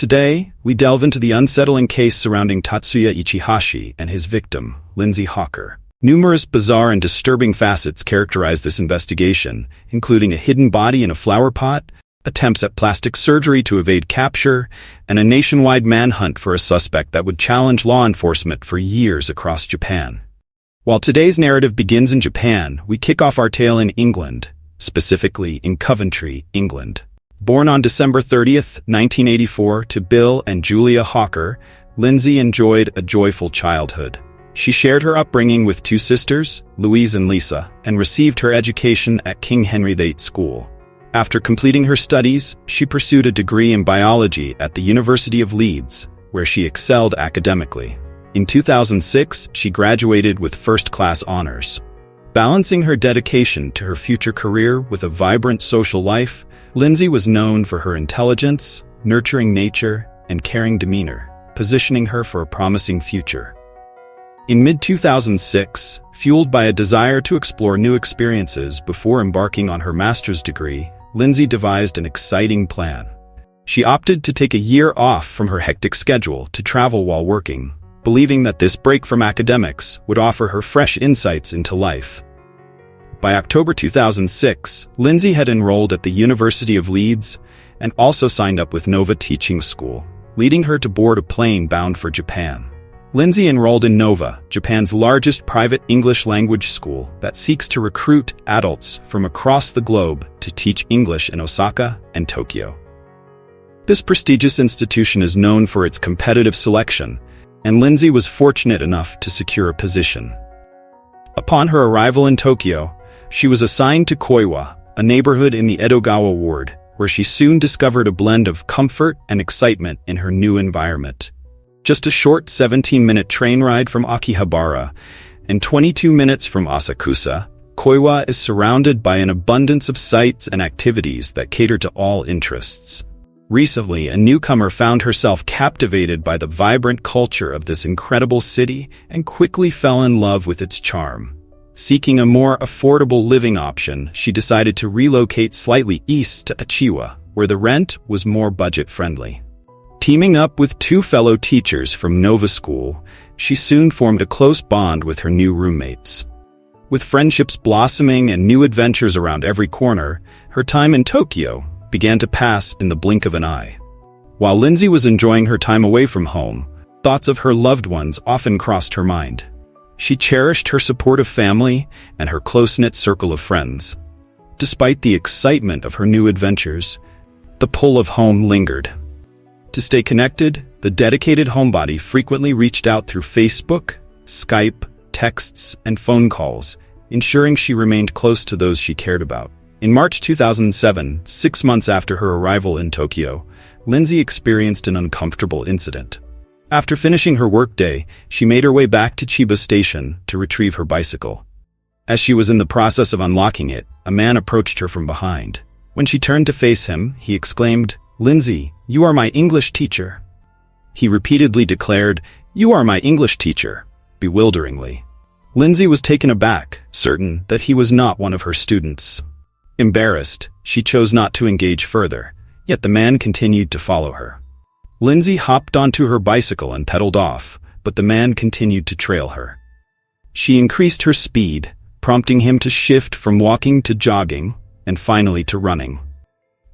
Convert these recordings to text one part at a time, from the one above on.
Today, we delve into the unsettling case surrounding Tatsuya Ichihashi and his victim, Lindsay Hawker. Numerous bizarre and disturbing facets characterize this investigation, including a hidden body in a flower pot, attempts at plastic surgery to evade capture, and a nationwide manhunt for a suspect that would challenge law enforcement for years across Japan. While today's narrative begins in Japan, we kick off our tale in England, specifically in Coventry, England. Born on December 30th, 1984 to Bill and Julia Hawker, Lindsay enjoyed a joyful childhood. She shared her upbringing with two sisters, Louise and Lisa, and received her education at King Henry VIII School. After completing her studies, she pursued a degree in biology at the University of Leeds, where she excelled academically. In 2006, she graduated with first-class honors. Balancing her dedication to her future career with a vibrant social life, Lindsay was known for her intelligence, nurturing nature, and caring demeanor, positioning her for a promising future. In mid-2006, fueled by a desire to explore new experiences before embarking on her master's degree, Lindsay devised an exciting plan. She opted to take a year off from her hectic schedule to travel while working, believing that this break from academics would offer her fresh insights into life. By October 2006, Lindsay had enrolled at the University of Leeds and also signed up with Nova Teaching School, leading her to board a plane bound for Japan. Lindsay enrolled in Nova, Japan's largest private English language school that seeks to recruit adults from across the globe to teach English in Osaka and Tokyo. This prestigious institution is known for its competitive selection, and Lindsay was fortunate enough to secure a position. Upon her arrival in Tokyo, she was assigned to Koiwa, a neighborhood in the Edogawa ward, where she soon discovered a blend of comfort and excitement in her new environment. Just a short 17-minute train ride from Akihabara and 22 minutes from Asakusa, Koiwa is surrounded by an abundance of sites and activities that cater to all interests. Recently, a newcomer found herself captivated by the vibrant culture of this incredible city and quickly fell in love with its charm. Seeking a more affordable living option, she decided to relocate slightly east to Achiwa, where the rent was more budget-friendly. Teaming up with two fellow teachers from Nova School, she soon formed a close bond with her new roommates. With friendships blossoming and new adventures around every corner, her time in Tokyo began to pass in the blink of an eye. While Lindsay was enjoying her time away from home, thoughts of her loved ones often crossed her mind. She cherished her supportive family and her close-knit circle of friends. Despite the excitement of her new adventures, the pull of home lingered. To stay connected, the dedicated homebody frequently reached out through Facebook, Skype, texts, and phone calls, ensuring she remained close to those she cared about. In March 2007, 6 months after her arrival in Tokyo, Lindsay experienced an uncomfortable incident. After finishing her workday, she made her way back to Chiba Station to retrieve her bicycle. As she was in the process of unlocking it, a man approached her from behind. When she turned to face him, he exclaimed, "Lindsay, you are my English teacher." He repeatedly declared, "You are my English teacher," bewilderingly. Lindsay was taken aback, certain that he was not one of her students. Embarrassed, she chose not to engage further, yet the man continued to follow her. Lindsay hopped onto her bicycle and pedaled off, but the man continued to trail her. She increased her speed, prompting him to shift from walking to jogging, and finally to running.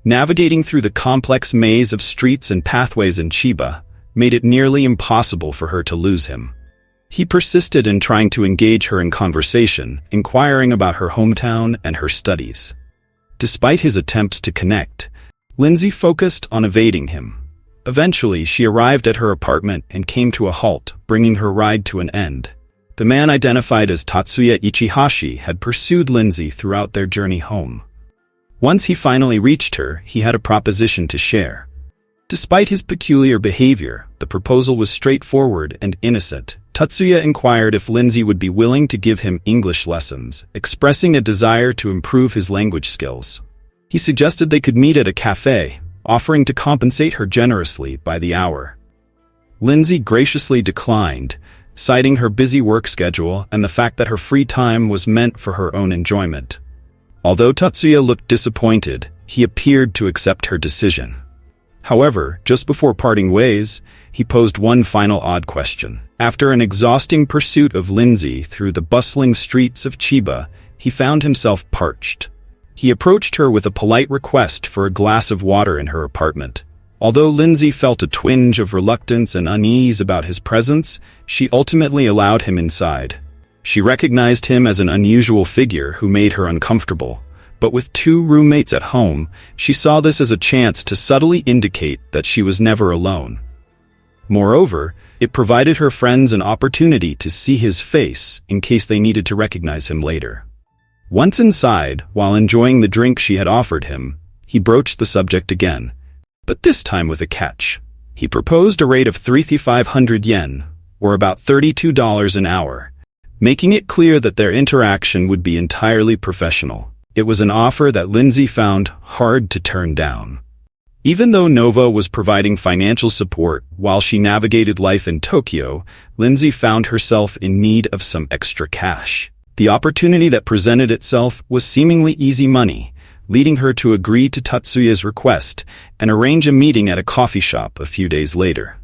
Navigating through the complex maze of streets and pathways in Chiba made it nearly impossible for her to lose him. He persisted in trying to engage her in conversation, inquiring about her hometown and her studies. Despite his attempts to connect, Lindsay focused on evading him. Eventually, she arrived at her apartment and came to a halt, bringing her ride to an end. The man identified as Tatsuya Ichihashi had pursued Lindsay throughout their journey home. Once he finally reached her, he had a proposition to share. Despite his peculiar behavior, the proposal was straightforward and innocent. Tatsuya inquired if Lindsay would be willing to give him English lessons, expressing a desire to improve his language skills. He suggested they could meet at a cafe, offering to compensate her generously by the hour. Lindsay graciously declined, citing her busy work schedule and the fact that her free time was meant for her own enjoyment. Although Tatsuya looked disappointed, he appeared to accept her decision. However, just before parting ways, he posed one final odd question. After an exhausting pursuit of Lindsay through the bustling streets of Chiba, he found himself parched. He approached her with a polite request for a glass of water in her apartment. Although Lindsay felt a twinge of reluctance and unease about his presence, she ultimately allowed him inside. She recognized him as an unusual figure who made her uncomfortable. But with two roommates at home, she saw this as a chance to subtly indicate that she was never alone. Moreover, it provided her friends an opportunity to see his face in case they needed to recognize him later. Once inside, while enjoying the drink she had offered him, he broached the subject again, but this time with a catch. He proposed a rate of 3,500 yen, or about $32 an hour, making it clear that their interaction would be entirely professional. It was an offer that Lindsay found hard to turn down. Even though Nova was providing financial support while she navigated life in Tokyo, Lindsay found herself in need of some extra cash. The opportunity that presented itself was seemingly easy money, leading her to agree to Tatsuya's request and arrange a meeting at a coffee shop a few days later.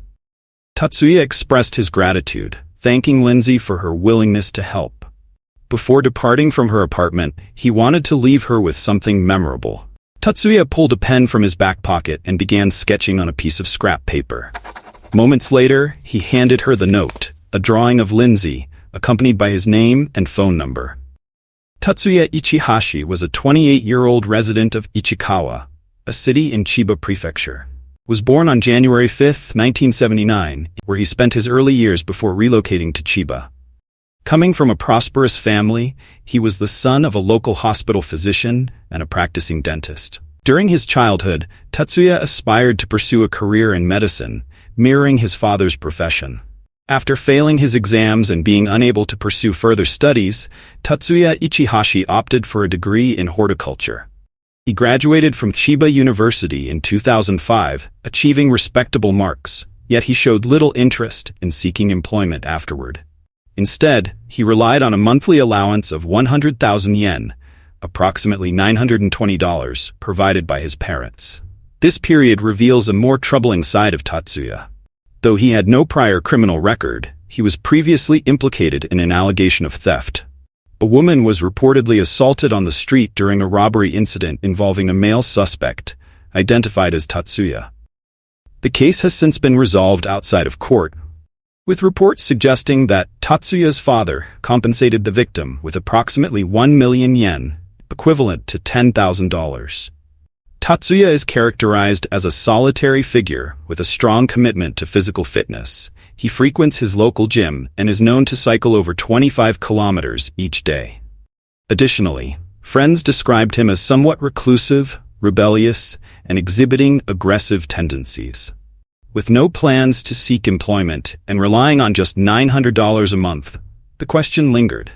Tatsuya expressed his gratitude, thanking Lindsay for her willingness to help. Before departing from her apartment, he wanted to leave her with something memorable. Tatsuya pulled a pen from his back pocket and began sketching on a piece of scrap paper. Moments later, he handed her the note, a drawing of Lindsay, accompanied by his name and phone number. Tatsuya Ichihashi was a 28-year-old resident of Ichikawa, a city in Chiba Prefecture. Was born on January 5, 1979, where he spent his early years before relocating to Chiba. Coming from a prosperous family, he was the son of a local hospital physician and a practicing dentist. During his childhood, Tatsuya aspired to pursue a career in medicine, mirroring his father's profession. After failing his exams and being unable to pursue further studies, Tatsuya Ichihashi opted for a degree in horticulture. He graduated from Chiba University in 2005, achieving respectable marks, yet he showed little interest in seeking employment afterward. Instead, he relied on a monthly allowance of 100,000 yen, approximately $920, provided by his parents. This period reveals a more troubling side of Tatsuya. Though he had no prior criminal record, he was previously implicated in an allegation of theft. A woman was reportedly assaulted on the street during a robbery incident involving a male suspect, identified as Tatsuya. The case has since been resolved outside of court, with reports suggesting that Tatsuya's father compensated the victim with approximately 1 million yen, equivalent to $10,000. Tatsuya is characterized as a solitary figure with a strong commitment to physical fitness. He frequents his local gym and is known to cycle over 25 kilometers each day. Additionally, friends described him as somewhat reclusive, rebellious, and exhibiting aggressive tendencies. With no plans to seek employment and relying on just $900 a month, the question lingered.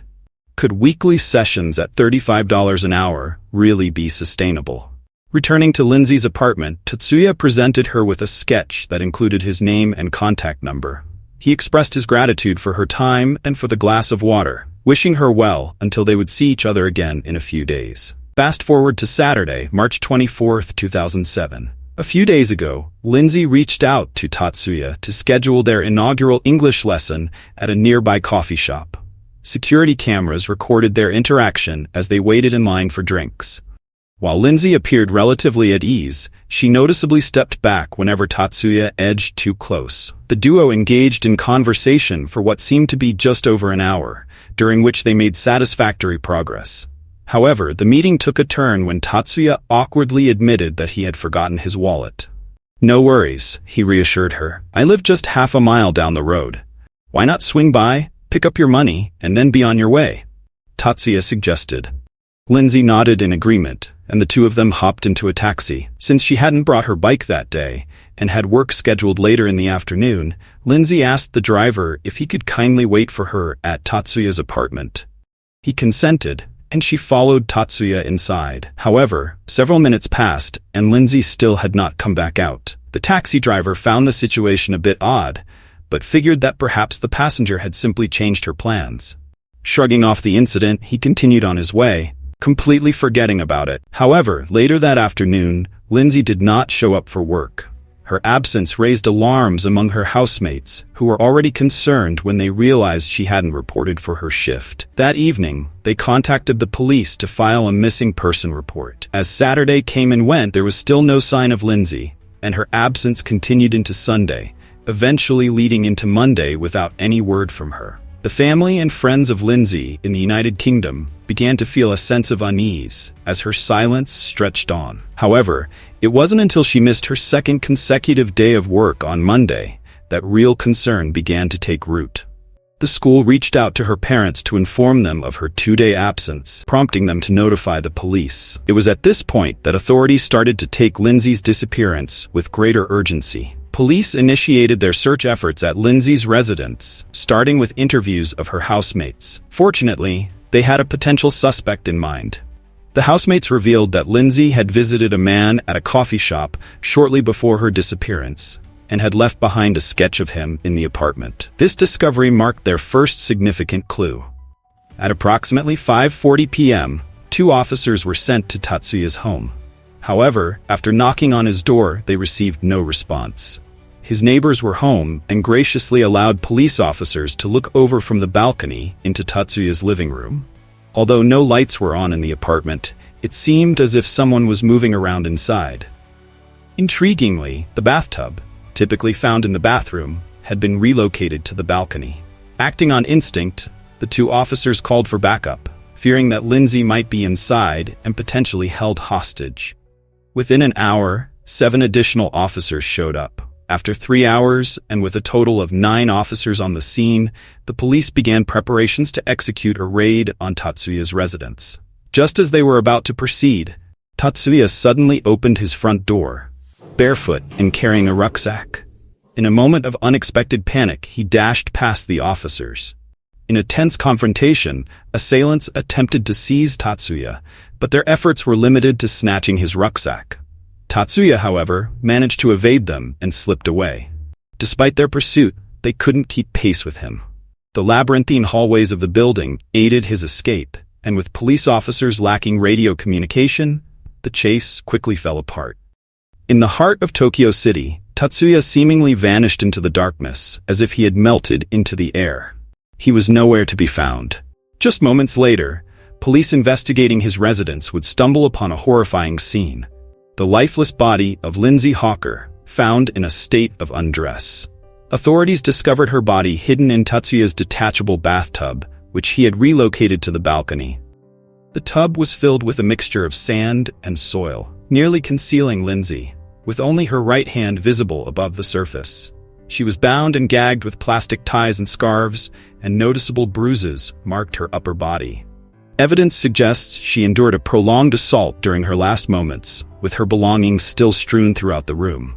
Could weekly sessions at $35 an hour really be sustainable? Returning to Lindsay's apartment, Tatsuya presented her with a sketch that included his name and contact number. He expressed his gratitude for her time and for the glass of water, wishing her well until they would see each other again in a few days. Fast forward to Saturday, March 24, 2007. A few days ago, Lindsay reached out to Tatsuya to schedule their inaugural English lesson at a nearby coffee shop. Security cameras recorded their interaction as they waited in line for drinks. While Lindsay appeared relatively at ease, she noticeably stepped back whenever Tatsuya edged too close. The duo engaged in conversation for what seemed to be just over an hour, during which they made satisfactory progress. However, the meeting took a turn when Tatsuya awkwardly admitted that he had forgotten his wallet. "No worries," he reassured her. "I live just half a mile down the road. Why not swing by, pick up your money, and then be on your way?" Tatsuya suggested. Lindsay nodded in agreement, and the two of them hopped into a taxi. Since she hadn't brought her bike that day, and had work scheduled later in the afternoon, Lindsay asked the driver if he could kindly wait for her at Tatsuya's apartment. He consented, and she followed Tatsuya inside. However, several minutes passed, and Lindsay still had not come back out. The taxi driver found the situation a bit odd, but figured that perhaps the passenger had simply changed her plans. Shrugging off the incident, he continued on his way, completely forgetting about it. However, later that afternoon, Lindsay did not show up for work. Her absence raised alarms among her housemates, who were already concerned when they realized she hadn't reported for her shift. That evening, they contacted the police to file a missing person report. As Saturday came and went, there was still no sign of Lindsay, and her absence continued into Sunday, eventually leading into Monday without any word from her. The family and friends of Lindsay in the United Kingdom began to feel a sense of unease as her silence stretched on. However, it wasn't until she missed her second consecutive day of work on Monday that real concern began to take root. The school reached out to her parents to inform them of her 2-day absence, prompting them to notify the police. It was at this point that authorities started to take Lindsay's disappearance with greater urgency. Police initiated their search efforts at Lindsay's residence, starting with interviews of her housemates. Fortunately, they had a potential suspect in mind. The housemates revealed that Lindsay had visited a man at a coffee shop shortly before her disappearance and had left behind a sketch of him in the apartment. This discovery marked their first significant clue. At approximately 5:40 p.m., 2 officers were sent to Tatsuya's home. However, after knocking on his door, they received no response. His neighbors were home and graciously allowed police officers to look over from the balcony into Tatsuya's living room. Although no lights were on in the apartment, it seemed as if someone was moving around inside. Intriguingly, the bathtub, typically found in the bathroom, had been relocated to the balcony. Acting on instinct, the 2 officers called for backup, fearing that Lindsay might be inside and potentially held hostage. Within an hour, 7 additional officers showed up. After 3 hours, and with a total of 9 officers on the scene, the police began preparations to execute a raid on Tatsuya's residence. Just as they were about to proceed, Tatsuya suddenly opened his front door, barefoot and carrying a rucksack. In a moment of unexpected panic, he dashed past the officers. In a tense confrontation, assailants attempted to seize Tatsuya, but their efforts were limited to snatching his rucksack. Tatsuya, however, managed to evade them and slipped away. Despite their pursuit, they couldn't keep pace with him. The labyrinthine hallways of the building aided his escape, and with police officers lacking radio communication, the chase quickly fell apart. In the heart of Tokyo City, Tatsuya seemingly vanished into the darkness, as if he had melted into the air. He was nowhere to be found. Just moments later, police investigating his residence would stumble upon a horrifying scene: the lifeless body of Lindsay Hawker, found in a state of undress. Authorities discovered her body hidden in Tatsuya's detachable bathtub, which he had relocated to the balcony. The tub was filled with a mixture of sand and soil, nearly concealing Lindsay, with only her right hand visible above the surface. She was bound and gagged with plastic ties and scarves, and noticeable bruises marked her upper body. Evidence suggests she endured a prolonged assault during her last moments, with her belongings still strewn throughout the room.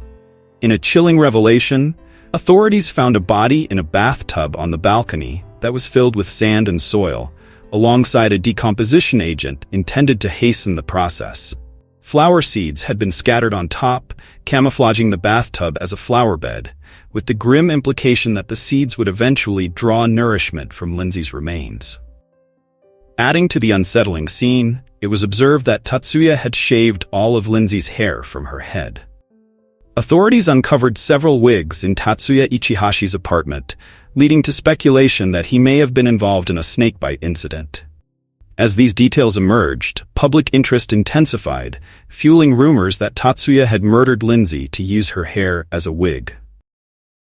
In a chilling revelation, authorities found a body in a bathtub on the balcony that was filled with sand and soil, alongside a decomposition agent intended to hasten the process. Flower seeds had been scattered on top, camouflaging the bathtub as a flower bed, with the grim implication that the seeds would eventually draw nourishment from Lindsay's remains. Adding to the unsettling scene, it was observed that Tatsuya had shaved all of Lindsay's hair from her head. Authorities uncovered several wigs in Tatsuya Ichihashi's apartment, leading to speculation that he may have been involved in a snakebite incident. As these details emerged, public interest intensified, fueling rumors that Tatsuya had murdered Lindsay to use her hair as a wig.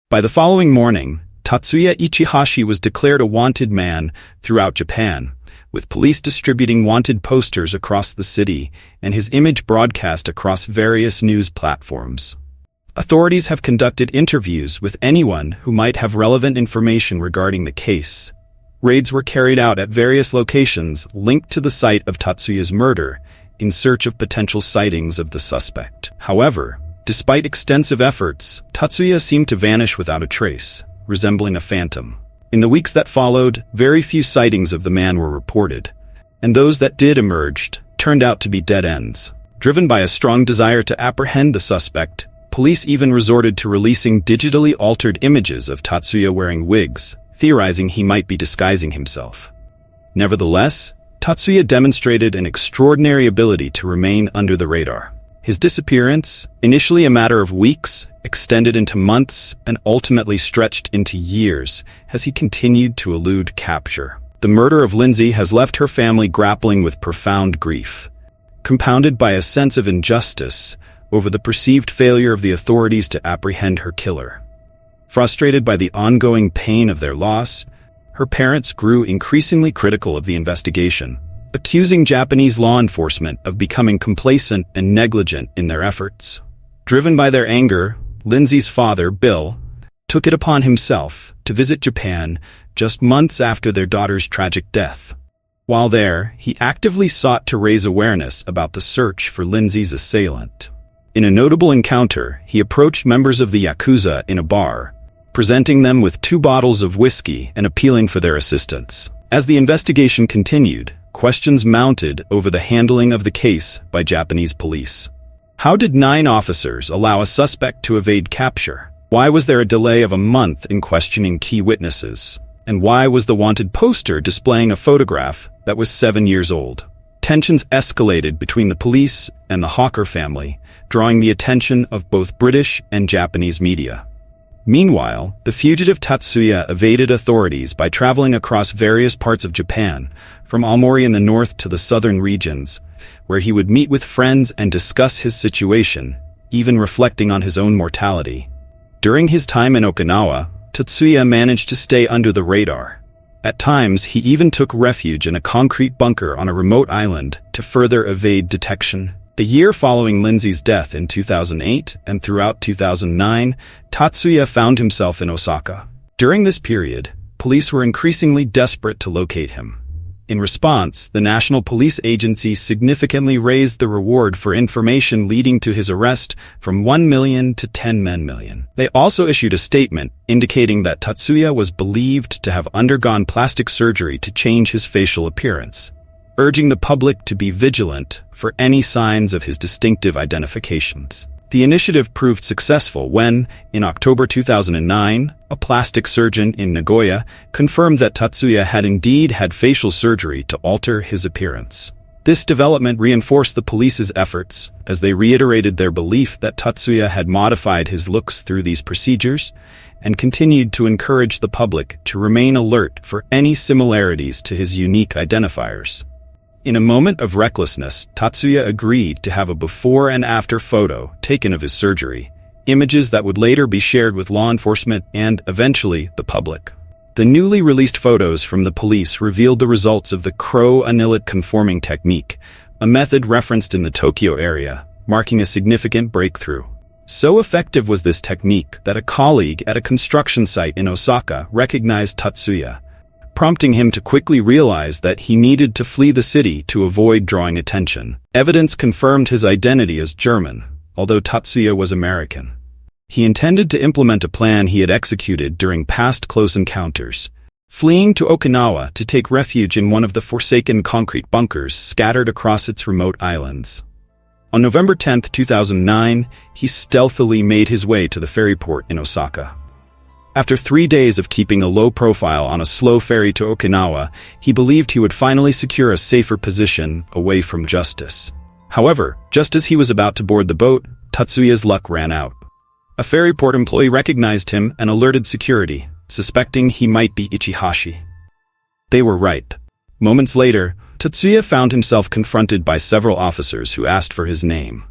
By the following morning, Tatsuya Ichihashi was declared a wanted man throughout Japan, with police distributing wanted posters across the city and his image broadcast across various news platforms. Authorities have conducted interviews with anyone who might have relevant information regarding the case. Raids were carried out at various locations linked to the site of Tatsuya's murder in search of potential sightings of the suspect. However, despite extensive efforts, Tatsuya seemed to vanish without a trace, resembling a phantom. In the weeks that followed, very few sightings of the man were reported, and those that did emerged turned out to be dead ends. Driven by a strong desire to apprehend the suspect, police even resorted to releasing digitally altered images of Tatsuya wearing wigs, theorizing he might be disguising himself. Nevertheless, Tatsuya demonstrated an extraordinary ability to remain under the radar. His disappearance, initially a matter of weeks, extended into months, and ultimately stretched into years as he continued to elude capture. The murder of Lindsay has left her family grappling with profound grief, compounded by a sense of injustice over the perceived failure of the authorities to apprehend her killer. Frustrated by the ongoing pain of their loss, her parents grew increasingly critical of the investigation, accusing Japanese law enforcement of becoming complacent and negligent in their efforts. Driven by their anger, Lindsay's father, Bill, took it upon himself to visit Japan just months after their daughter's tragic death. While there, he actively sought to raise awareness about the search for Lindsay's assailant. In a notable encounter, he approached members of the Yakuza in a bar, presenting them with 2 bottles of whiskey and appealing for their assistance. As the investigation continued, questions mounted over the handling of the case by Japanese police. How did 9 officers allow a suspect to evade capture? Why was there a delay of a month in questioning key witnesses? And why was the wanted poster displaying a photograph that was 7 years old? Tensions escalated between the police and the Hawker family, drawing the attention of both British and Japanese media. Meanwhile, the fugitive Tatsuya evaded authorities by traveling across various parts of Japan, from Aomori in the north to the southern regions, where he would meet with friends and discuss his situation, even reflecting on his own mortality. During his time in Okinawa, Tatsuya managed to stay under the radar. At times, he even took refuge in a concrete bunker on a remote island to further evade detection. The year following Lindsay's death in 2008 and throughout 2009, Tatsuya found himself in Osaka. During this period, police were increasingly desperate to locate him. In response, the National Police Agency significantly raised the reward for information leading to his arrest from 1 million to 10 million. They also issued a statement indicating that Tatsuya was believed to have undergone plastic surgery to change his facial appearance, urging the public to be vigilant for any signs of his distinctive identifications. The initiative proved successful when, in October 2009, a plastic surgeon in Nagoya confirmed that Tatsuya had indeed had facial surgery to alter his appearance. This development reinforced the police's efforts, as they reiterated their belief that Tatsuya had modified his looks through these procedures, and continued to encourage the public to remain alert for any similarities to his unique identifiers. In a moment of recklessness, Tatsuya agreed to have a before and after photo taken of his surgery, images that would later be shared with law enforcement and, eventually, the public. The newly released photos from the police revealed the results of the crow-anillet conforming technique, a method referenced in the Tokyo area, marking a significant breakthrough. So effective was this technique that a colleague at a construction site in Osaka recognized Tatsuya, prompting him to quickly realize that he needed to flee the city to avoid drawing attention. Evidence confirmed his identity as German, although Tatsuya was American. He intended to implement a plan he had executed during past close encounters, fleeing to Okinawa to take refuge in one of the forsaken concrete bunkers scattered across its remote islands. On November 10, 2009, he stealthily made his way to the ferry port in Osaka. After 3 days of keeping a low profile on a slow ferry to Okinawa, he believed he would finally secure a safer position away from justice. However, just as he was about to board the boat, Tatsuya's luck ran out. A ferry port employee recognized him and alerted security, suspecting he might be Ichihashi. They were right. Moments later, Tatsuya found himself confronted by several officers who asked for his name.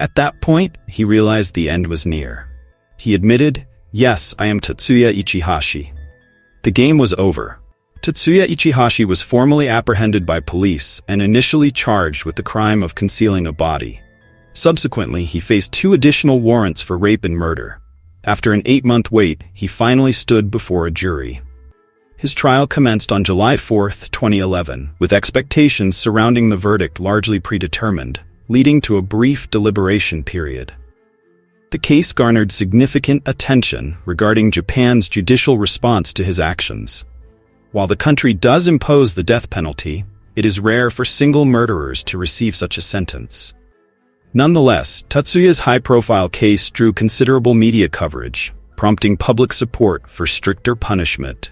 At that point, he realized the end was near. He admitted, "Yes, I am Tatsuya Ichihashi." The game was over. Tatsuya Ichihashi was formally apprehended by police and initially charged with the crime of concealing a body. Subsequently, he faced 2 additional warrants for rape and murder. After an 8-month wait, he finally stood before a jury. His trial commenced on July 4, 2011, with expectations surrounding the verdict largely predetermined, leading to a brief deliberation period. The case garnered significant attention regarding Japan's judicial response to his actions. While the country does impose the death penalty, it is rare for single murderers to receive such a sentence. Nonetheless, Tatsuya's high-profile case drew considerable media coverage, prompting public support for stricter punishment.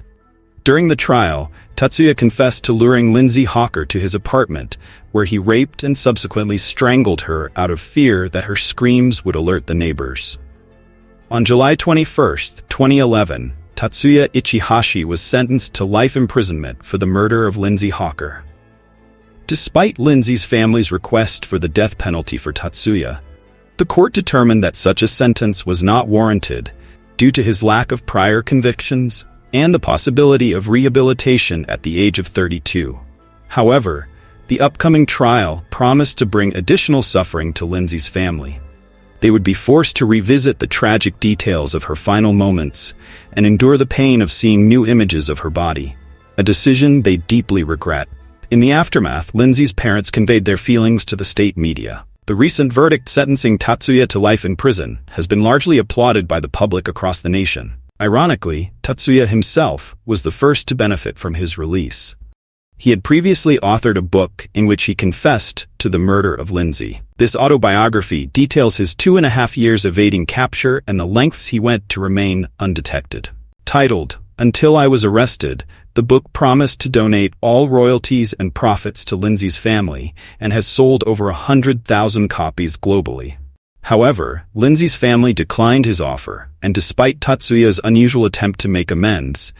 During the trial, Tatsuya confessed to luring Lindsay Hawker to his apartment, where he raped and subsequently strangled her out of fear that her screams would alert the neighbors. On July 21, 2011, Tatsuya Ichihashi was sentenced to life imprisonment for the murder of Lindsay Hawker. Despite Lindsay's family's request for the death penalty for Tatsuya, the court determined that such a sentence was not warranted due to his lack of prior convictions and the possibility of rehabilitation at the age of 32. However, the upcoming trial promised to bring additional suffering to Lindsay's family. They would be forced to revisit the tragic details of her final moments and endure the pain of seeing new images of her body, a decision they deeply regret. In the aftermath, Lindsay's parents conveyed their feelings to the state media. The recent verdict sentencing Tatsuya to life in prison has been largely applauded by the public across the nation. Ironically, Tatsuya himself was the first to benefit from his release. He had previously authored a book in which he confessed to the murder of Lindsay. This autobiography details his 2.5 years evading capture and the lengths he went to remain undetected. Titled, "Until I Was Arrested," the book promised to donate all royalties and profits to Lindsay's family and has sold over 100,000 copies globally. However, Lindsay's family declined his offer, and despite Tatsuya's unusual attempt to make amends,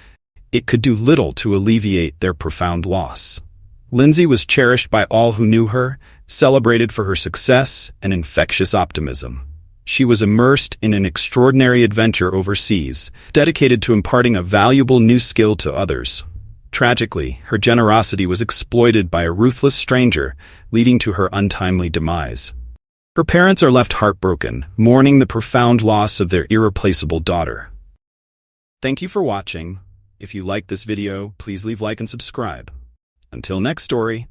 it could do little to alleviate their profound loss. Lindsay was cherished by all who knew her, celebrated for her success and infectious optimism. She was immersed in an extraordinary adventure overseas, dedicated to imparting a valuable new skill to others. Tragically, her generosity was exploited by a ruthless stranger, leading to her untimely demise. Her parents are left heartbroken, mourning the profound loss of their irreplaceable daughter. Thank you for watching. If you liked this video, please leave a like and subscribe. Until next story.